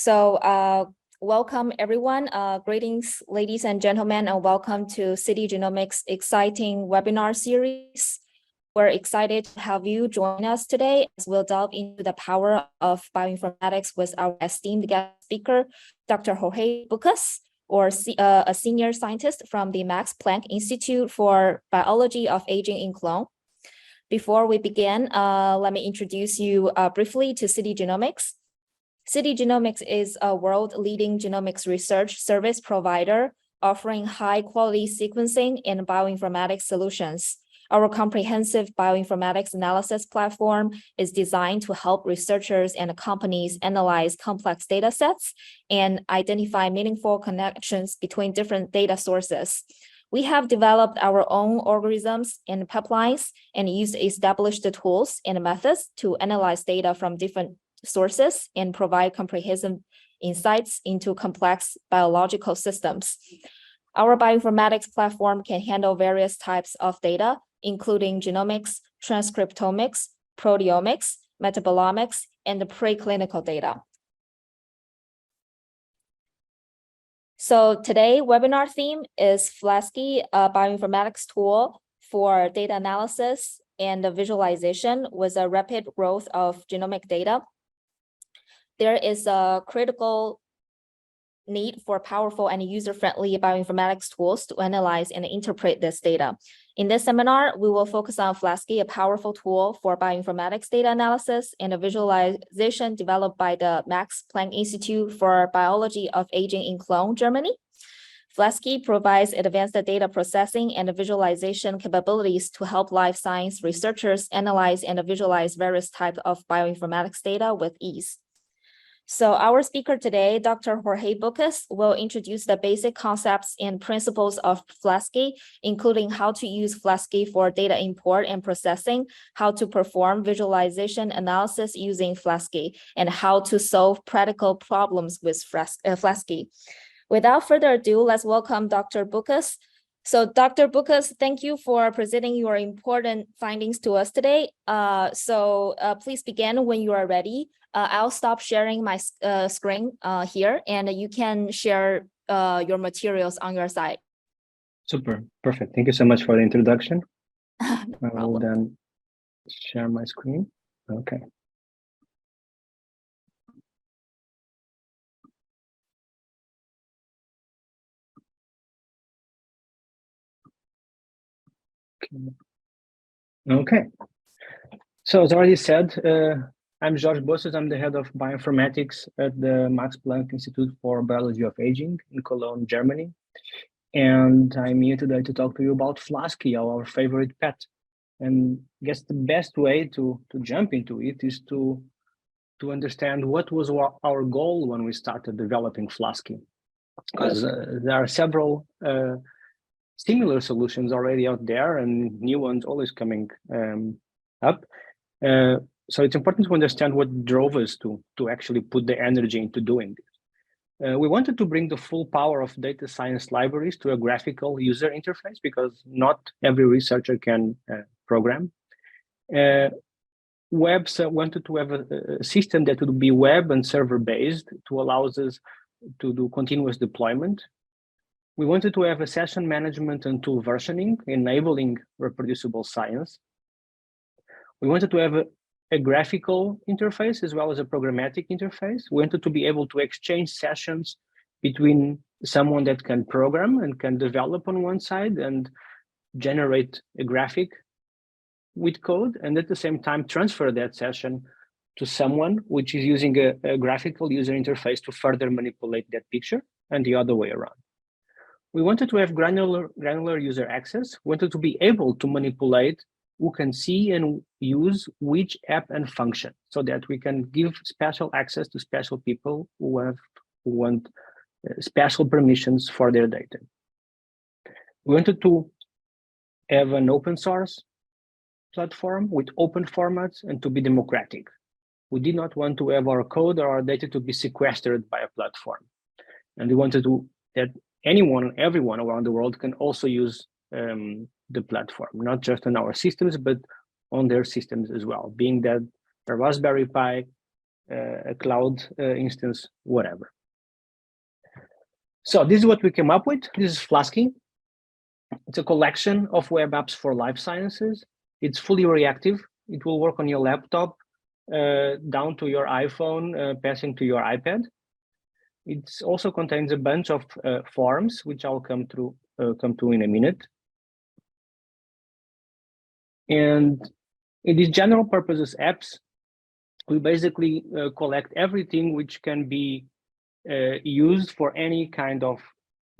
Welcome everyone. Greetings, ladies and gentlemen, and welcome to City Genomics' exciting webinar series. We're excited to have you join us today as we'll delve into the power of bioinformatics with our esteemed guest speaker, Dr. Jorge Bouças, a senior scientist from the Max Planck Institute for Biology of Aging in Clone. Before we begin, let me introduce you briefly to City Genomics. City Genomics is a world-leading genomics research service provider offering high-quality sequencing and bioinformatics solutions. Our comprehensive bioinformatics analysis platform is designed to help researchers and companies analyze complex data sets and identify meaningful connections between different data sources. We have developed our own algorithms and pipelines and used established tools and methods to analyze data from different sources and provide comprehensive insights into complex biological systems. Our bioinformatics platform can handle various types of data, including genomics, transcriptomics, proteomics, metabolomics, and the preclinical data. So today, webinar theme is Flaski, a bioinformatics tool for data analysis and visualization with a rapid growth of genomic data. There is a critical need for powerful and user-friendly bioinformatics tools to analyze and interpret this data. In this seminar, we will focus on Flaski, a powerful tool for bioinformatics data analysis and a visualization developed by the Max Planck Institute for Biology of Aging in Cologne, Germany. Flaski provides advanced data processing and visualization capabilities to help life science researchers analyze and visualize various types of bioinformatics data with ease. So our speaker today, Dr. Jorge Bouças, will introduce the basic concepts and principles of Flaski, including how to use Flaski for data import and processing, how to perform visualization analysis using Flaski, and how to solve practical problems with Flaski. Without further ado, let's welcome Dr. Bouças. So Dr. Bouças, thank you for presenting your important findings to us today. Please begin when you are ready. I'll stop sharing my screen here, and you can share your materials on your side. Super, perfect. Thank you so much for the introduction. No I will then share my screen. Okay. Okay. So as already said, I'm Jorge Bouças. I'm the head of bioinformatics at the Max Planck Institute for Biology of Aging in Cologne, Germany. And I'm here today to talk to you about Flaski, our favorite pet. And I guess the best way to jump into it is to understand what was our goal when we started developing Flaski. Because there are several similar solutions already out there and new ones always coming up. So it's important to understand what drove us to actually put the energy into doing this. We wanted to bring the full power of data science libraries to a graphical user interface because not every researcher can program. Wanted to have a system that would be web and server based to allow us to do continuous deployment. We wanted to have a session management and tool versioning, enabling reproducible science. We wanted to have a graphical interface as well as a programmatic interface. We wanted to be able to exchange sessions between someone that can program and can develop on one side and generate a graphic with code, and at the same time transfer that session to someone which is using a graphical user interface to further manipulate that picture, and the other way around. We wanted to have granular user access. We wanted to be able to manipulate who can see and use which app and function so that we can give special access to special people who want special permissions for their data. We wanted to have an open source platform with open formats and to be democratic. We did not want to have our code or our data to be sequestered by a platform. And we wanted that anyone and everyone around the world can also use the platform, not just on our systems, but on their systems as well, being that the Raspberry Pi a cloud instance, whatever. So this is what we came up with. This is Flaski. It's a collection of web apps for life sciences. It's fully reactive. It will work on your laptop, down to your iPhone, passing to your iPad. It also contains a bunch of forms, which I'll come to in a minute. And in these general purposes apps, we basically collect everything which can be used for any kind of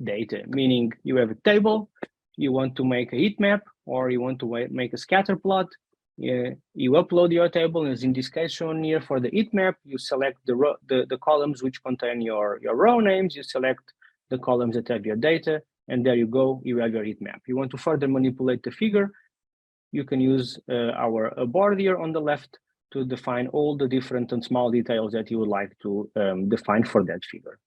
data, meaning you have a table, you want to make a heat map, or you want to make a scatter plot. You upload your table, as in this case shown here for the heat map. You select the columns which contain your row names, you select the columns that have your data, and there you go, you have your heat map. You want to further manipulate the figure, you can use our board here on the left to define all the different and small details that you would like to define for that figure.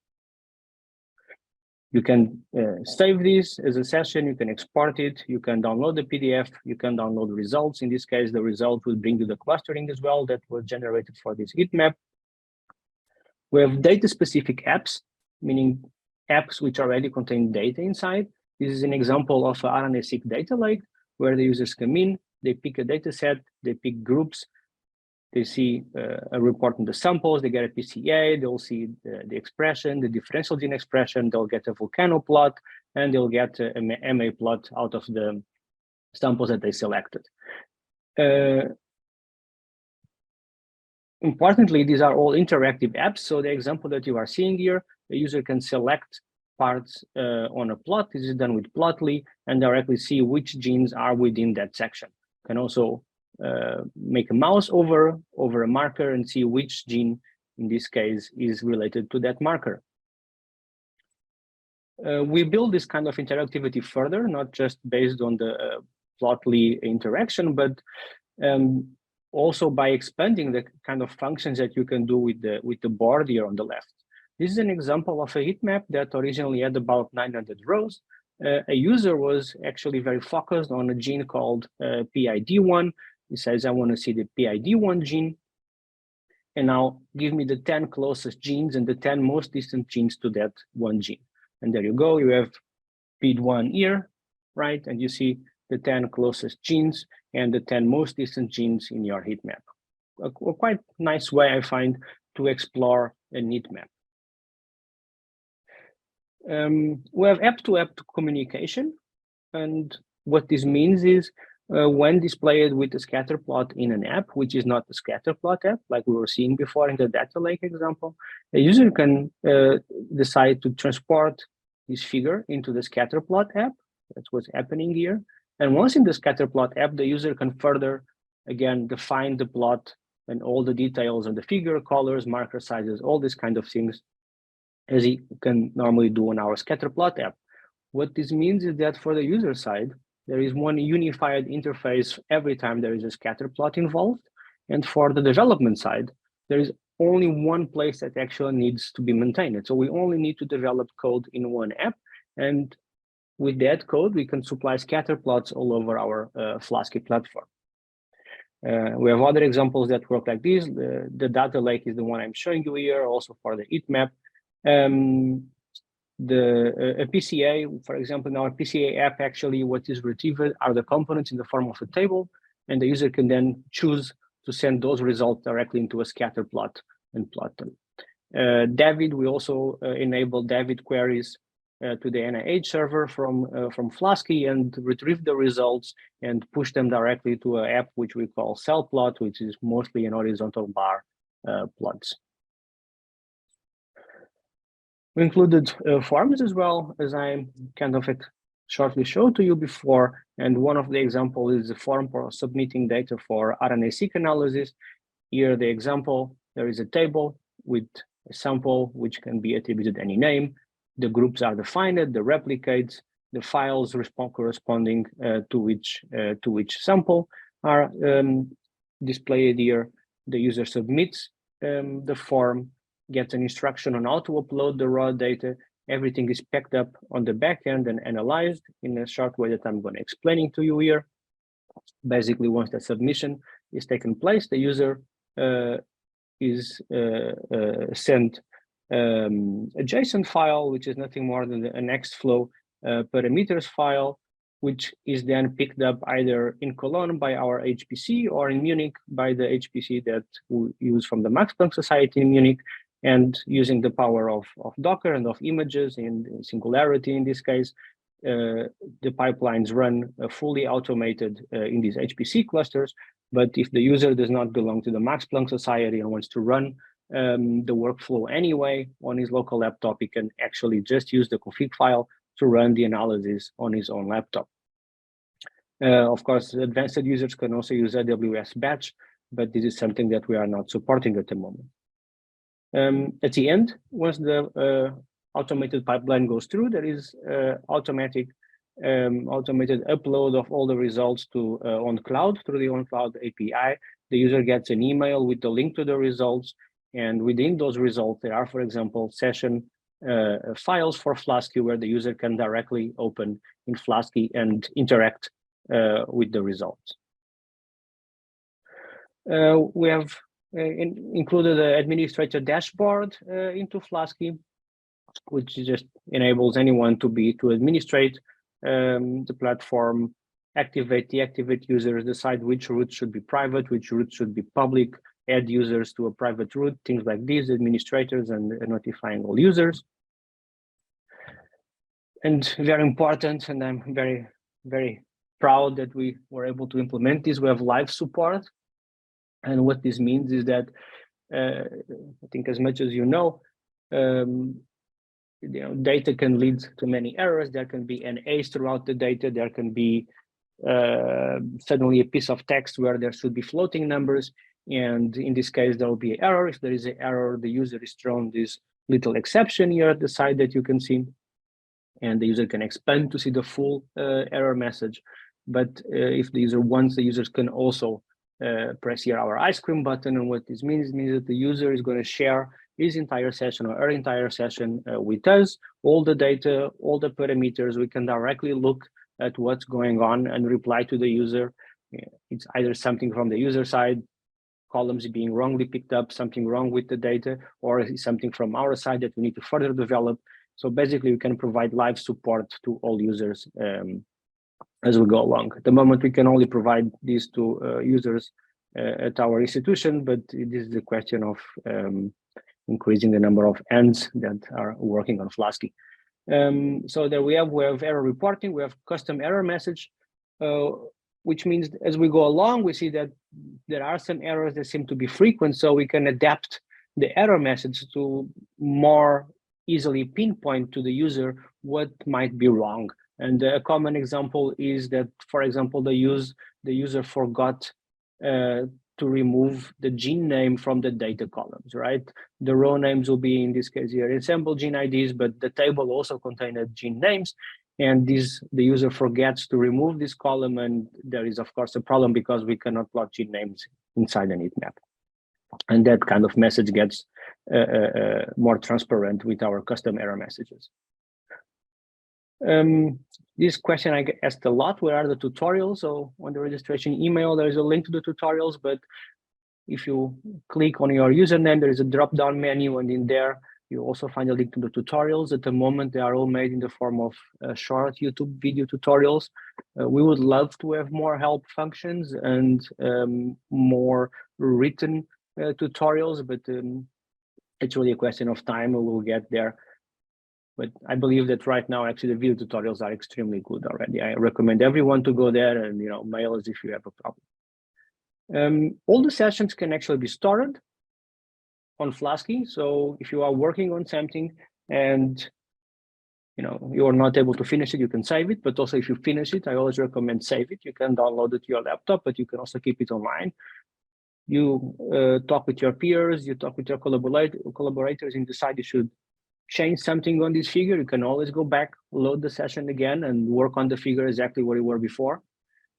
You can save this as a session, you can export it, you can download the PDF, you can download the results. In this case, the result will bring you the clustering as well that was generated for this heat map. We have data-specific apps, meaning apps which already contain data inside. This is an example of an RNA-seq data lake, where the users come in, they pick a data set, they pick groups, they see a report on the samples, they get a PCA, they'll see the expression, the differential gene expression, they'll get a volcano plot, and they'll get a MA plot out of the samples that they selected. Importantly, these are all interactive apps. So the example that you are seeing here, the user can select parts on a plot. This is done with Plotly, and directly see which genes are within that section. Can also make a mouse over a marker and see which gene, in this case, is related to that marker. We build this kind of interactivity further, not just based on the Plotly interaction, but also by expanding the kind of functions that you can do with the board here on the left. This is an example of a heat map that originally had about 900 rows. A user was actually very focused on a gene called PID1. He says, I want to see the PID1 gene. And now give me the 10 closest genes and the 10 most distant genes to that one gene. And there you go, you have PID1 here, right? And you see the 10 closest genes and the 10 most distant genes in your heat map. A quite nice way, I find, to explore a heat map. We have app-to-app communication. And what this means is when displayed with a scatter plot in an app, which is not the scatter plot app, like we were seeing before in the data lake example, a user can decide to transport this figure into the scatter plot app. That's what's happening here. And once in the scatter plot app, the user can further, again, define the plot and all the details of the figure, colors, marker sizes, all these kind of things, as you can normally do on our scatter plot app. What this means is that for the user side, there is one unified interface every time there is a scatter plot involved. And for the development side, there is only one place that actually needs to be maintained. So we only need to develop code in one app. And with that code, we can supply scatter plots all over our Flaski platform. We have other examples that work like this. The data lake is the one I'm showing you here, also for the heat map. A PCA, for example, in our PCA app, actually what is retrieved are the components in the form of a table, and the user can then choose to send those results directly into a scatter plot and plot them. David, we also enable David queries to the NIH server from Flaski and retrieve the results and push them directly to an app which we call cell plot, which is mostly an horizontal bar plots. We included forms as well, as I kind of shortly showed to you before. And one of the examples is the form for submitting data for RNA-seq analysis. Here, the example, there is a table with a sample which can be attributed any name. The groups are defined, the replicates, the files corresponding to which sample are displayed here. The user submits the form, gets an instruction on how to upload the raw data. Everything is packed up on the back end and analyzed in a short way that I'm going to explain to you here. Basically, once the submission is taken place, the user is sent a JSON file, which is nothing more than a Nextflow parameters file, which is then picked up either in Cologne by our HPC or in Munich by the HPC that we use from the Max Planck Society in Munich. And using the power of Docker and of images in Singularity in this case, the pipelines run fully automated in these HPC clusters. But if the user does not belong to the Max Planck Society and wants to run the workflow anyway on his local laptop, he can actually just use the config file to run the analysis on his own laptop. Of course, advanced users can also use AWS Batch, but this is something that we are not supporting at the moment. At the end, once the automated pipeline goes through, there is automated upload of all the results to OnCloud through the OnCloud API. The user gets an email with the link to the results, and within those results, there are, for example, session files for Flaski where the user can directly open in Flaski and interact with the results. We have included an administrator dashboard into Flaski, which just enables anyone to administrate the platform, deactivate users, decide which routes should be private, which routes should be public, add users to a private route, things like these, administrators and notifying all users. And very important, and I'm very, very proud that we were able to implement this. We have live support. And what this means is that, I think as much as you know, data can lead to many errors. There can be NAs throughout the data. There can be suddenly a piece of text where there should be floating numbers. And in this case, there will be an error. If there is an error, the user is thrown this little exception here at the side that you can see. And the user can expand to see the full error message. But if the user wants, the users can also press here our ice cream button. And what this means that the user is going to share his entire session or her entire session with us, all the data, all the parameters. We can directly look at what's going on and reply to the user. It's either something from the user side, columns being wrongly picked up, something wrong with the data, or something from our side that we need to further develop. So basically, we can provide live support to all users as we go along. At the moment, we can only provide these to users at our institution, but it is the question of increasing the number of ends that are working on Flaski. So there we have error reporting, we have custom error message, which means as we go along, we see that there are some errors that seem to be frequent, so we can adapt the error message to more easily pinpoint to the user what might be wrong. And a common example is that, for example, the user forgot to remove the gene name from the data columns, right? The row names will be, in this case here, ensemble gene IDs, but the table also contained gene names. And the user forgets to remove this column. And there is, of course, a problem because we cannot plot gene names inside an heat map. And that kind of message gets more transparent with our custom error messages. This question I get asked a lot, where are the tutorials? So on the registration email, there is a link to the tutorials, but if you click on your username, there is a drop-down menu, and in there, you also find a link to the tutorials. At the moment, they are all made in the form of short YouTube video tutorials. We would love to have more help functions and more written tutorials, but it's really a question of time. We will get there. But I believe that right now, actually, the video tutorials are extremely good already. I recommend everyone to go there and mail us if you have a problem. All the sessions can actually be stored on Flaski. So if you are working on something and you are not able to finish it, you can save it. But also, if you finish it, I always recommend save it. You can download it to your laptop, but you can also keep it online. You talk with your peers, you talk with your collaborators, and decide you should change something on this figure. You can always go back, load the session again, and work on the figure exactly where you were before.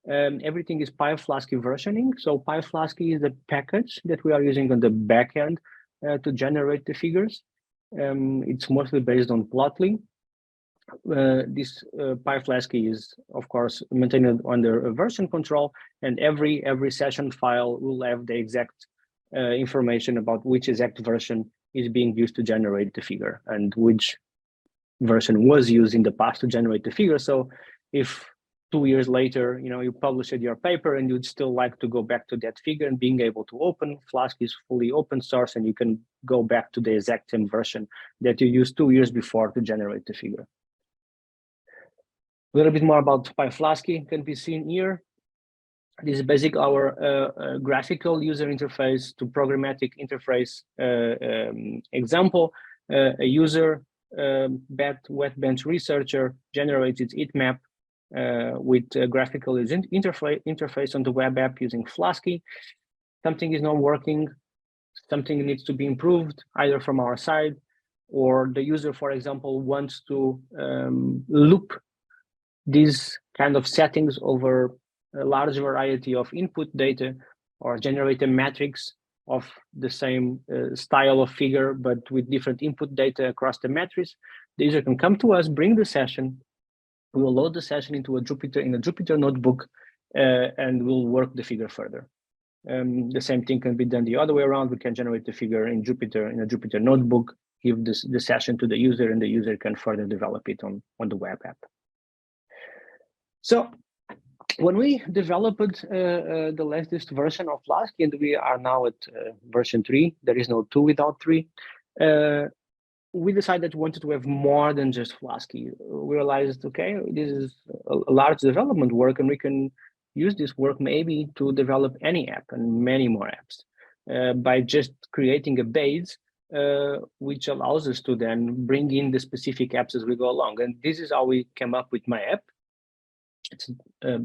Everything is PyFlaski versioning. So PyFlaski is the package that we are using on the back end to generate the figures. It's mostly based on Plotly. This PyFlaski is, of course, maintained under a version control, and every session file will have the exact information about which exact version is being used to generate the figure and which version was used in the past to generate the figure. So if 2 years later, you published your paper and you'd still like to go back to that figure and being able to open, Flaski is fully open source and you can go back to the exact same version that you used 2 years before to generate the figure. A little bit more about Flaski can be seen here. This is basically our graphical user interface to programmatic interface example. A user, wet bench researcher, generates its heat map with a graphical interface on the web app using Flaski. Something is not working, something needs to be improved either from our side, or the user, for example, wants to loop these kind of settings over a large variety of input data, or generate a matrix of the same style of figure, but with different input data across the matrix. The user can come to us, bring the session, we will load the session into a Jupyter notebook, and we'll work the figure further. The same thing can be done the other way around. We can generate the figure in a Jupyter notebook, give the session to the user, and the user can further develop it on the web app. So when we developed the latest version of Flaski, and we are now at version 3, there is no 2 without 3, we decided we wanted to have more than just Flaski. We realized, okay, this is a large development work, and we can use this work maybe to develop any app and many more apps by just creating a base which allows us to then bring in the specific apps as we go along. And this is how we came up with my app. It's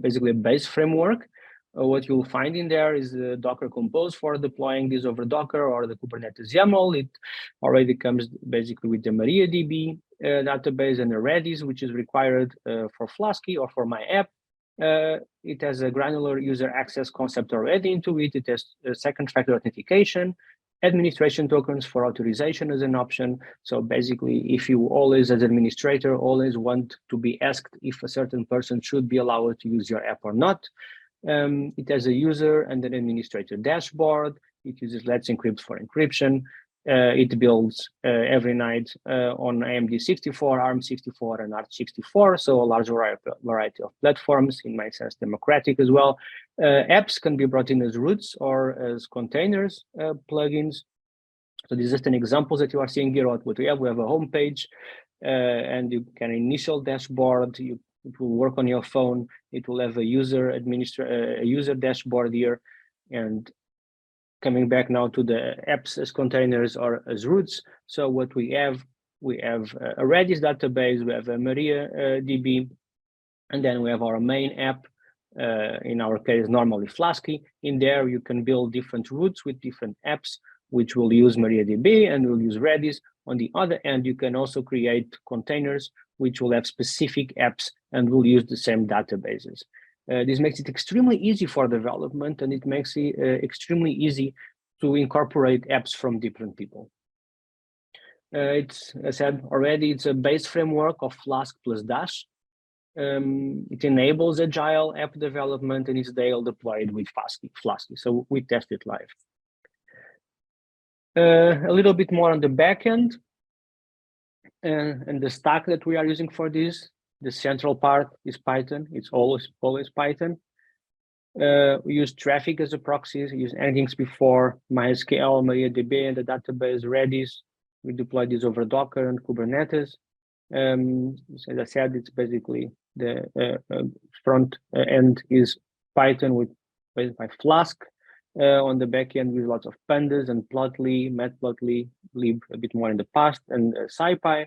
basically a base framework. What you'll find in there is the Docker Compose for deploying this over Docker, or the Kubernetes YAML. It already comes basically with the MariaDB database and the Redis, which is required for Flaski or for my app. It has a granular user access concept already into it. It has a second factor authentication, administration tokens for authorization as an option. So basically, if you always, as administrator, always want to be asked if a certain person should be allowed to use your app or not. It has a user and an administrator dashboard. It uses Let's Encrypt for encryption. It builds every night on AMD 64, ARM 64, and Arch 64. So a large variety of platforms, in my sense, democratic as well. Apps can be brought in as roots or as containers, plugins. So this is just an example that you are seeing here. What we have a home page, and you can initial dashboard. It will work on your phone. It will have a user dashboard here. And coming back now to the apps as containers or as roots. So what we have a Redis database, we have a MariaDB, and then we have our main app, in our case, normally Flaski. In there, you can build different roots with different apps, which will use MariaDB and will use Redis. On the other end, you can also create containers, which will have specific apps and will use the same databases. This makes it extremely easy for development, and it makes it extremely easy to incorporate apps from different people. It's, as I said already, it's a base framework of Flask plus Dash. It enables agile app development, and it's deployed with Flaski. So we test it live. A little bit more on the backend and the stack that we are using for this. The central part is Python. It's always Python. We use traffic as a proxy. We use Nginx before, MySQL, MariaDB, and the database Redis. We deploy this over Docker and Kubernetes. As I said, it's basically the front end is Python with by Flask. On the back end, with lots of pandas and Plotly, Matplotlib, lib a bit more in the past, and SciPy.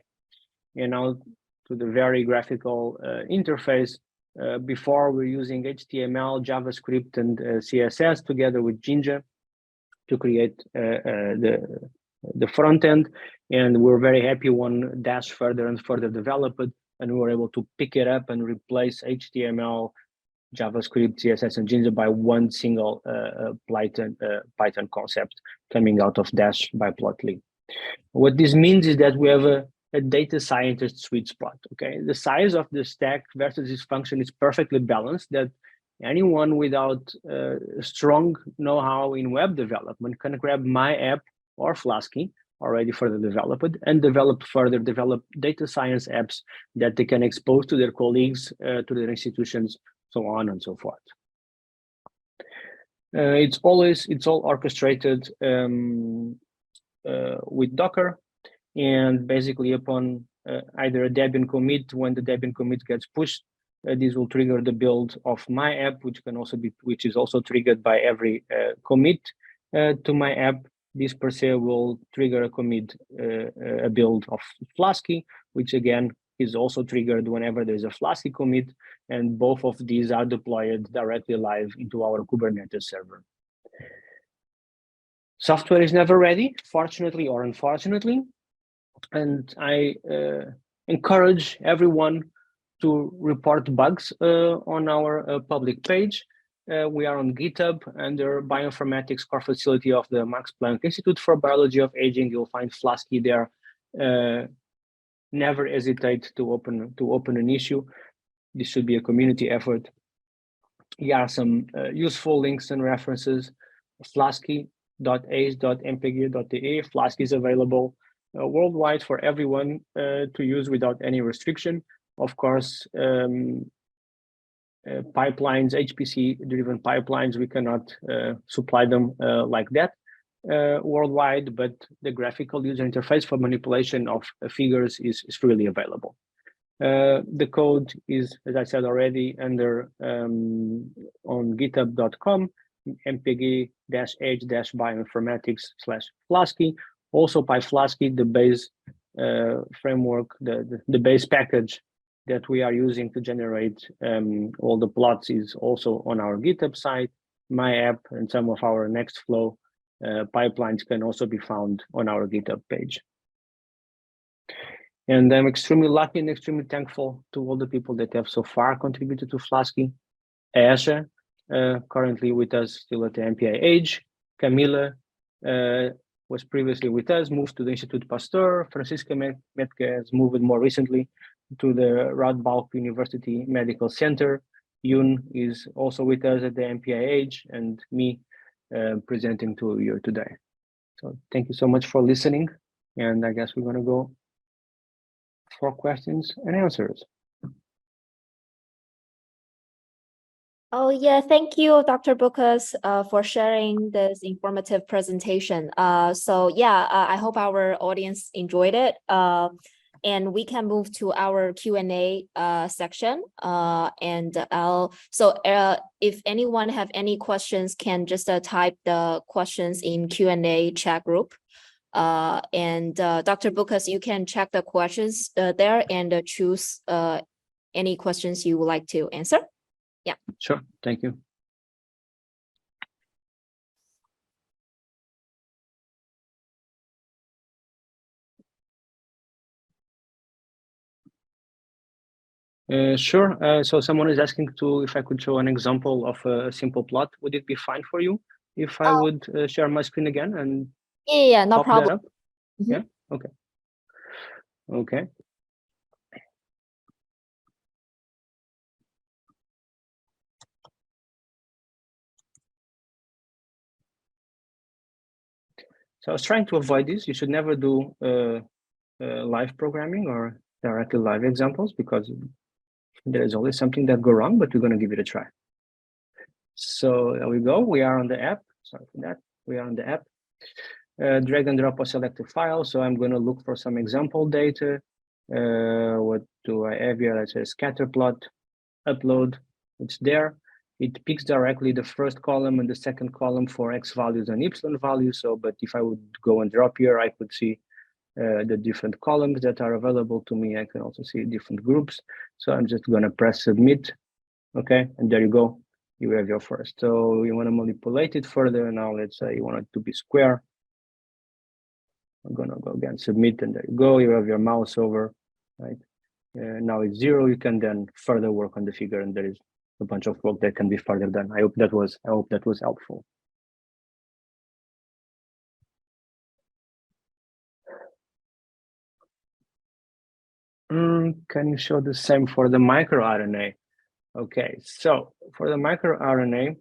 And now to the very graphical interface. Before, we're using HTML, JavaScript, and CSS together with Jinja to create the front end. And we're very happy when Dash further and further developed, and we were able to pick it up and replace HTML, JavaScript, CSS, and Jinja by one single Python concept coming out of Dash by Plotly. What this means is that we have a data scientist sweet spot. Okay, the size of the stack versus this function is perfectly balanced. That anyone without strong know-how in web development can grab my app or Flaski, already further developed, and develop data science apps that they can expose to their colleagues, to their institutions, so on and so forth. It's all orchestrated with Docker, and basically upon either a Debian commit, when the Debian commit gets pushed, this will trigger the build of my app, which is also triggered by every commit to my app. This per se will trigger a commit, a build of Flaski, which again is also triggered whenever there's a Flaski commit, and both of these are deployed directly live into our Kubernetes server. Software is never ready, fortunately or unfortunately, and I encourage everyone to report bugs on our public page. We are on GitHub under Bioinformatics Core Facility of the Max Planck Institute for Biology of Aging. You'll find Flaski there. Never hesitate to open an issue. This should be a community effort. Here are some useful links and references. Flaski.ace.mpg.de. Flaski is available worldwide for everyone to use without any restriction. Of course, pipelines, HPC-driven pipelines, we cannot supply them like that worldwide, but the graphical user interface for manipulation of figures is freely available. The code is, as I said already, under on github.com, mpg-h-bioinformatics/Flaski. Also by Flaski, the base framework, the base package that we are using to generate all the plots is also on our GitHub site. My app and some of our Nextflow pipelines can also be found on our GitHub page. And I'm extremely lucky and extremely thankful to all the people that have so far contributed to Flaski. Asha, currently with us still at the MPIH. Camila was previously with us, moved to the Institut Pasteur. Francisca Metke has moved more recently to the Radboud University Medical Center. Yoon is also with us at the MPIH, and me presenting to you today. So thank you so much for listening. And I guess we're going to go for questions and answers. Oh yeah, thank you, Dr. Bouças, for sharing this informative presentation. So yeah, I hope our audience enjoyed it. And we can move to our Q&A section. If anyone have any questions, can just type the questions in Q&A chat group. Dr. Bouças, you can check the questions there and choose any questions you would like to answer. Yeah. Sure. Thank you. Sure. So someone is asking if I could show an example of a simple plot. Would it be fine for you if I would share my screen again and yeah, no problem. That up? Mm-hmm. Yeah. Okay. Okay. So I was trying to avoid this. You should never do live programming or directly live examples because there is always something that go wrong, but we're going to give it a try. So there we go. We are on the app. Sorry for that. We are on the app. Drag and drop a selected file. So I'm going to look for some example data. What do I have here? Let's say scatter plot, upload. It's there. It picks directly the first column and the second column for X values and Y values. So, but if I would go and drop here, I could see the different columns that are available to me. I can also see different groups. So I'm just going to press submit. Okay, and there you go. You have your first. So you want to manipulate it further. Now let's say you want it to be square. I'm going to go again, submit, and there you go. You have your mouse over, right? Now it's 0. You can then further work on the figure, and there is a bunch of work that can be further done. I hope that was helpful. Can you show the same for the microRNA? Okay, so for the microRNA,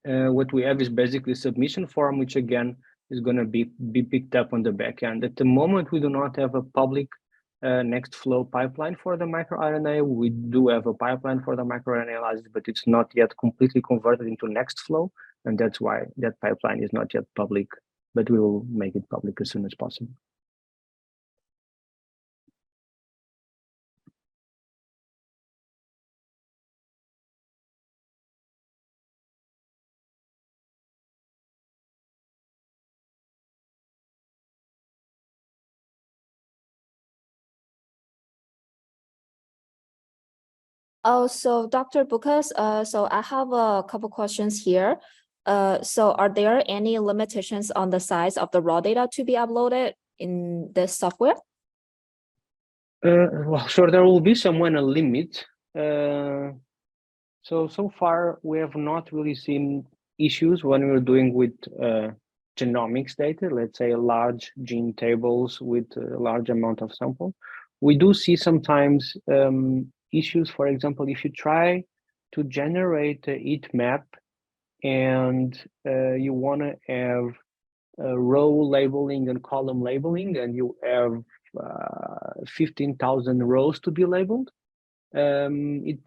what we have is basically submission form, which again is going to be picked up on the back end. At the moment, we do not have a public next flow pipeline for the microRNA. We do have a pipeline for the microRNA analysis, but it's not yet completely converted into next flow, and that's why that pipeline is not yet public, but we will make it public as soon as possible. Oh, so Dr. Bouças, so I have a couple questions here. So are there any limitations on the size of the raw data to be uploaded in this software? Well, sure, there will be somewhere a limit. So far, we have not really seen issues when we're doing with genomics data, let's say large gene tables with a large amount of sample. We do see sometimes issues. For example, if you try to generate a heat map and you want to have row labeling and column labeling, and you have 15,000 rows to be labeled, it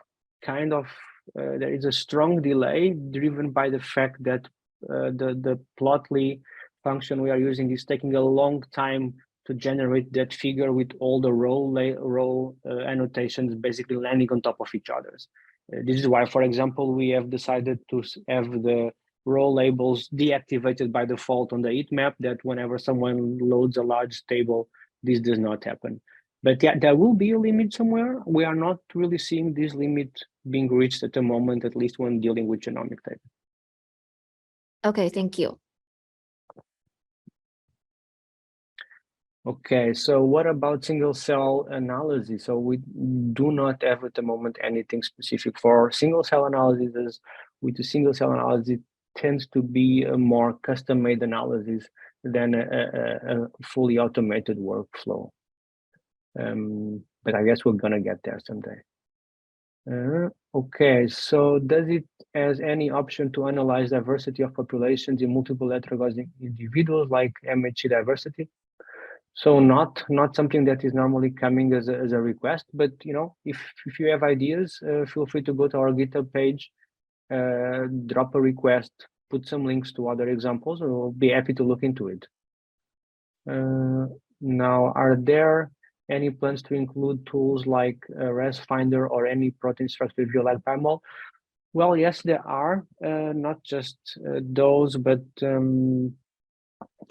kind of there is a strong delay driven by the fact that the plotly function we are using is taking a long time to generate that figure with all the row annotations basically landing on top of each other. This is why, for example, we have decided to have the row labels deactivated by default on the heat map, that whenever someone loads a large table, this does not happen. But yeah, there will be a limit somewhere. We are not really seeing this limit being reached at the moment, at least when dealing with genomic data. Okay, thank you. Okay, so what about single cell analysis? So we do not have at the moment anything specific for single cell analysis. With the single cell analysis, it tends to be a more custom-made analysis than a fully automated workflow. But I guess we're gonna get there someday. Okay, so does it has any option to analyze diversity of populations in multiple heterozygous individuals like MHC diversity? So not something that is normally coming as a request, but you know, if you have ideas, feel free to go to our GitHub page, drop a request, put some links to other examples, and we'll be happy to look into it. Now, are there any plans to include tools like RES Finder or any protein structure view like PyMol? Well, yes, there are, not just those, but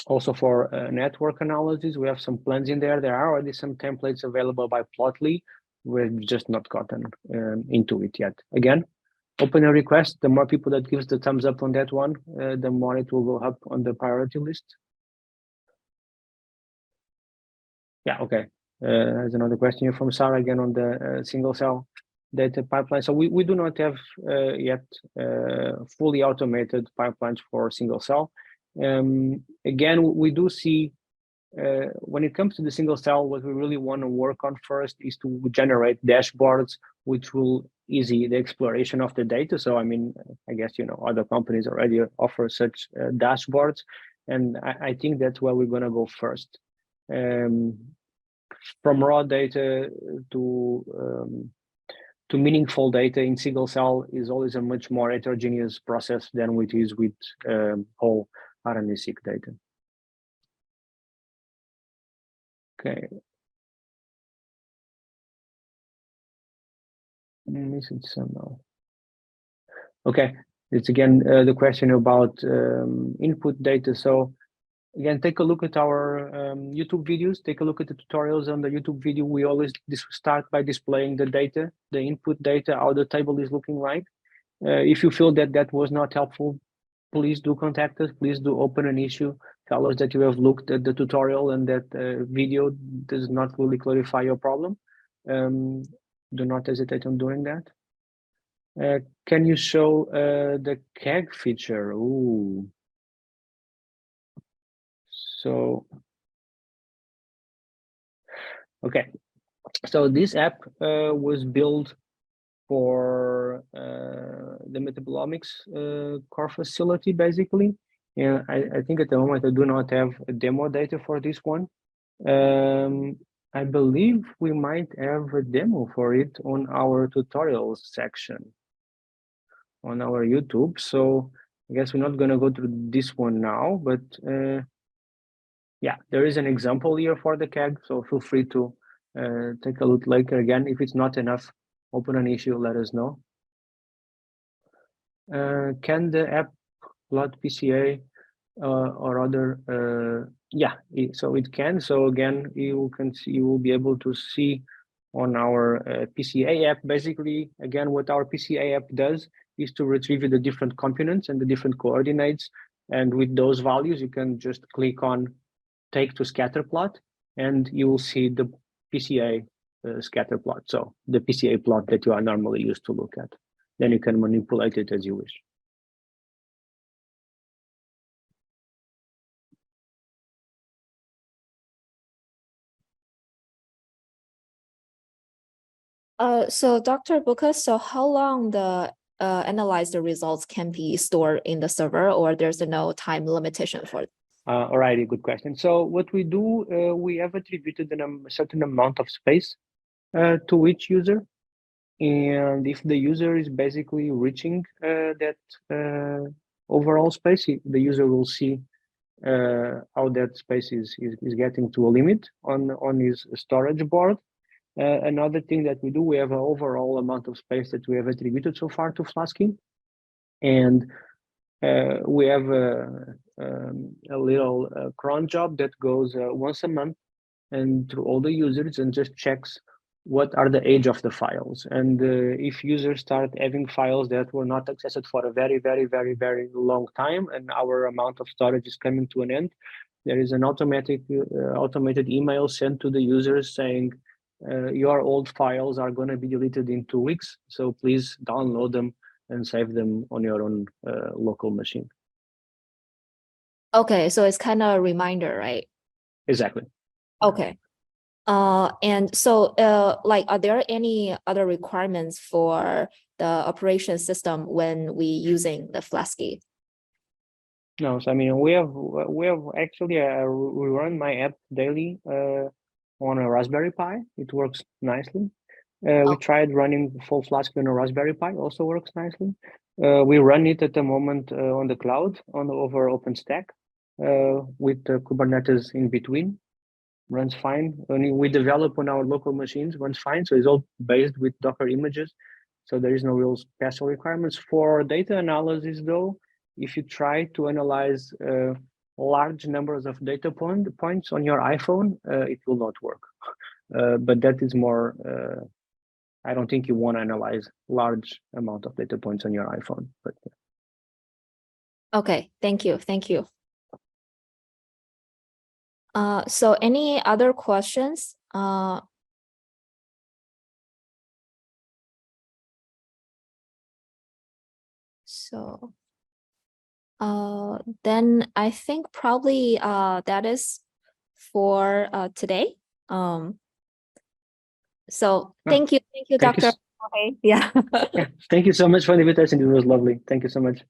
also for network analysis. We have some plans in there. There are already some templates available by Plotly. We've just not gotten into it yet. Again, open a request. The more people that gives the thumbs up on that one, the more it will go up on the priority list. Yeah, okay. There's another question here from Sarah again on the single cell data pipeline. So we do not have yet fully automated pipelines for single cell. Again, we do see when it comes to the single cell, what we really want to work on first is to generate dashboards, which will ease the exploration of the data. So, I mean, I guess, you know, other companies already offer such dashboards. And I think that's where we're going to go first. From raw data to meaningful data in single cell is always a much more heterogeneous process than it is with whole RNA-seq data. Okay. Missing somehow. Okay, it's again the question about input data. So again, take a look at our YouTube videos, take a look at the tutorials on the YouTube video. We always start by displaying the data, the input data, how the table is looking like. If you feel that that was not helpful, please do contact us. Please do open an issue. Tell us that you have looked at the tutorial and that video does not really clarify your problem. Do not hesitate on doing that. Can you show the KEGG feature? Ooh. So, okay. So this app was built for the metabolomics core facility, basically. And I think at the moment I do not have a demo data for this one. I believe we might have a demo for it on our tutorials section on our YouTube. So I guess we're not going to go through this one now, but yeah, there is an example here for the CAG. So feel free to take a look later. Again, if it's not enough, open an issue, let us know. Can the app plot PCA or other? Yeah, so it can. So again, you will be able to see on our PCA app. Basically, again, what our PCA app does is to retrieve the different components and the different coordinates. And with those values, you can just click on take to scatter plot, and you will see the PCA scatter plot. So the PCA plot that you are normally used to look at. Then you can manipulate it as you wish. So Dr. Bouças, so how long the analyzed results can be stored in the server, or there's no time limitation for it? Alrighty, good question. So what we do, we have attributed a certain amount of space to each user. And if the user is basically reaching that overall space, the user will see how that space is getting to a limit on his storage board. Another thing that we do, we have an overall amount of space that we have attributed so far to Flaski. And we have a little cron job that goes once a month and through all the users and just checks what are the age of the files. And if users start having files that were not accessed for a very, very, very, very long time, and our amount of storage is coming to an end, there is an automated email sent to the users saying, your old files are going to be deleted in 2 weeks, so please download them and save them on your own local machine. Okay, so it's kind of a reminder, right? Exactly. Okay. And so like, are there any other requirements for the operation system when we using the Flaski? No, so I mean, we have actually we run my app daily on a Raspberry Pi. It works nicely. We tried running full Flaski on a Raspberry Pi, also works nicely. We run it at the moment on the cloud, over OpenStack, with Kubernetes in between. Runs fine. Only we develop on our local machines, runs fine. So it's all based with Docker images. So there is no real special requirements. For data analysis though, if you try to analyze large numbers of data points on your iPhone, it will not work. But that is more, I don't think you want to analyze large amount of data points on your iPhone. But Okay, thank you. Thank you. So any other questions? So then I think probably that is for today. So thank you, thank Dr. you. Okay, yeah. Yeah, thank you so much for the invitation. It was lovely. Thank you so much.